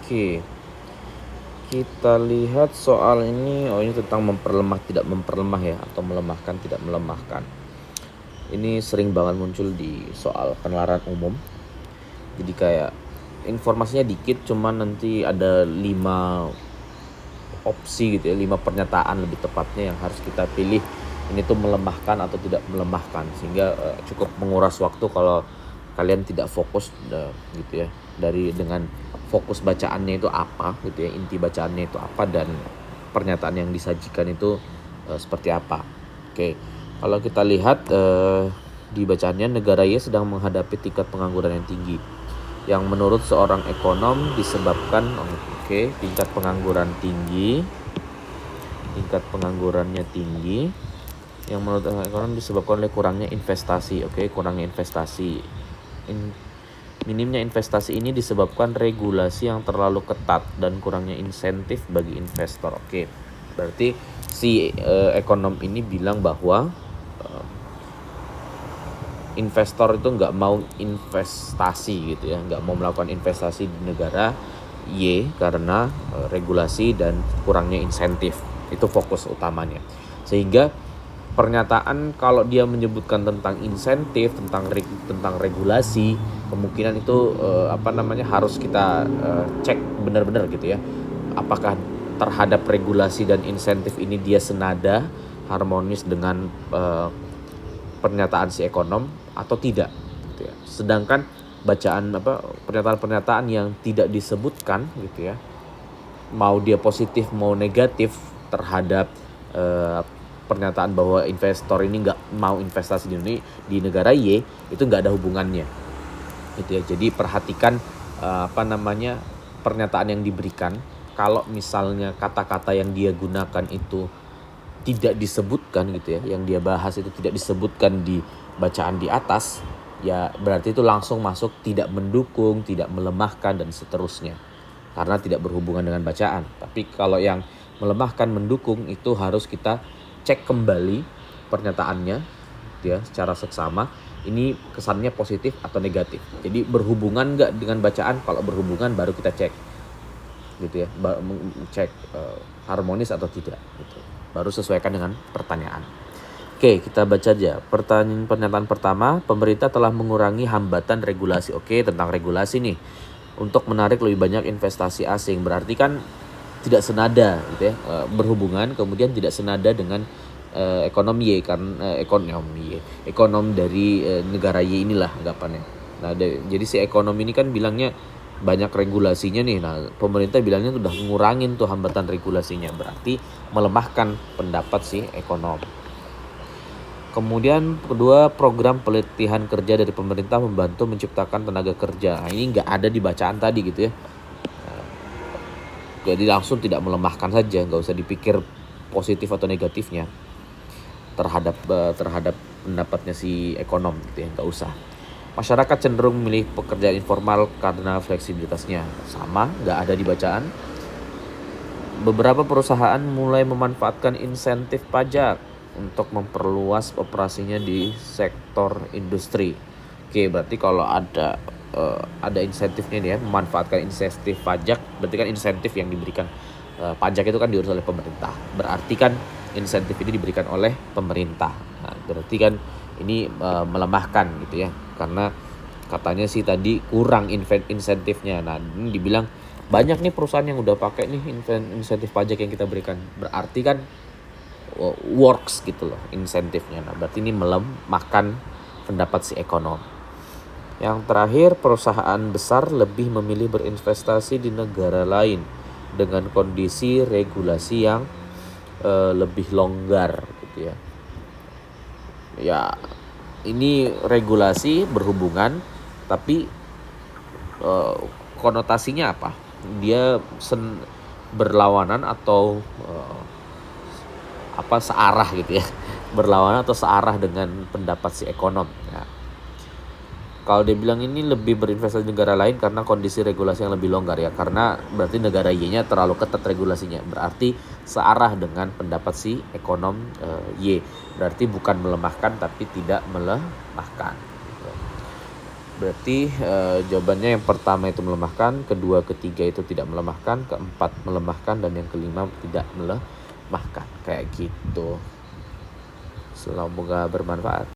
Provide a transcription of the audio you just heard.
Oke, kita lihat soal ini. Ini tentang memperlemah tidak memperlemah ya, atau melemahkan tidak melemahkan. Ini sering banget muncul di soal penalaran umum. Jadi kayak informasinya dikit, cuman nanti ada 5 opsi gitu ya, 5 pernyataan lebih tepatnya yang harus kita pilih. Ini tuh melemahkan atau tidak melemahkan, sehingga cukup menguras waktu kalau kalian tidak fokus gitu ya, dengan fokus bacaannya itu apa gitu ya, inti bacaannya itu apa, dan pernyataan yang disajikan itu seperti apa. Oke, kalau kita lihat di bacaannya, negara Y sedang menghadapi tingkat pengangguran yang tinggi, yang menurut seorang ekonom disebabkan tingkat penganggurannya tinggi, yang menurut ekonom disebabkan oleh kurangnya investasi. Kurangnya investasi. Minimnya investasi ini disebabkan regulasi yang terlalu ketat dan kurangnya insentif bagi investor. Berarti si ekonom ini bilang bahwa investor itu nggak mau investasi gitu ya, nggak mau melakukan investasi di negara Y karena regulasi dan kurangnya insentif. Itu fokus utamanya. Sehingga pernyataan kalau dia menyebutkan tentang insentif, tentang regulasi, kemungkinan itu harus kita cek benar-benar gitu ya. Apakah terhadap regulasi dan insentif ini dia senada, harmonis dengan pernyataan si ekonom atau tidak gitu ya. Sedangkan pernyataan-pernyataan yang tidak disebutkan gitu ya, mau dia positif mau negatif terhadap pernyataan bahwa investor ini nggak mau investasi di negara Y, itu nggak ada hubungannya gitu ya. Jadi perhatikan pernyataan yang diberikan. Kalau misalnya kata-kata yang dia gunakan itu tidak disebutkan gitu ya, yang dia bahas itu tidak disebutkan di bacaan di atas, ya berarti itu langsung masuk tidak mendukung, tidak melemahkan, dan seterusnya, karena tidak berhubungan dengan bacaan. Tapi kalau yang melemahkan, mendukung, itu harus kita cek kembali pernyataannya ya, secara seksama. Ini kesannya positif atau negatif. Jadi berhubungan nggak dengan bacaan? Kalau berhubungan baru kita cek gitu ya, cek harmonis atau tidak gitu. Baru sesuaikan dengan pertanyaan. Oke, kita baca aja. Pernyataan pertama, pemerintah telah mengurangi hambatan regulasi. Tentang regulasi nih, untuk menarik lebih banyak investasi asing. Berarti kan tidak senada gitu ya, berhubungan, kemudian tidak senada dengan ekonom Y, karena ekonom dari negara Y inilah anggapannya. Nah, jadi si ekonom ini kan bilangnya banyak regulasinya nih. Nah, pemerintah bilangnya udah ngurangin tuh hambatan regulasinya, berarti melemahkan pendapat si ekonom. Kemudian kedua, program pelatihan kerja dari pemerintah membantu menciptakan tenaga kerja. Nah, ini nggak ada di bacaan tadi gitu ya. Jadi langsung tidak melemahkan saja, nggak usah dipikir positif atau negatifnya terhadap pendapatnya si ekonom gitu ya, nggak usah. Masyarakat cenderung memilih pekerjaan informal karena fleksibilitasnya. Sama, nggak ada di bacaan. Beberapa perusahaan mulai memanfaatkan insentif pajak untuk memperluas operasinya di sektor industri. Berarti kalau ada insentifnya nih ya, memanfaatkan insentif pajak, berarti kan insentif yang diberikan pajak itu kan diurus oleh pemerintah. Berarti kan insentif ini diberikan oleh pemerintah. Nah, berarti kan ini melemahkan gitu ya, karena katanya sih tadi kurang insentifnya. Nah, ini dibilang banyak nih perusahaan yang udah pakai nih insentif pajak yang kita berikan. Berarti kan works gitu loh insentifnya. Nah, berarti ini melemahkan pendapat si ekonom. Yang terakhir, perusahaan besar lebih memilih berinvestasi di negara lain dengan kondisi regulasi yang lebih longgar gitu ya. Ya, ini regulasi berhubungan, tapi konotasinya apa? Dia berlawanan atau searah gitu ya. Berlawanan atau searah dengan pendapat si ekonom ya. Kalau dia bilang ini lebih berinvestasi di negara lain karena kondisi regulasi yang lebih longgar ya, karena berarti negara Y-nya terlalu ketat regulasinya. Berarti searah dengan pendapat si ekonom Y. Berarti bukan melemahkan tapi tidak melemahkan. Berarti jawabannya yang pertama itu melemahkan, kedua, ketiga itu tidak melemahkan, keempat melemahkan, dan yang kelima tidak melemahkan. Kayak gitu. Semoga bermanfaat.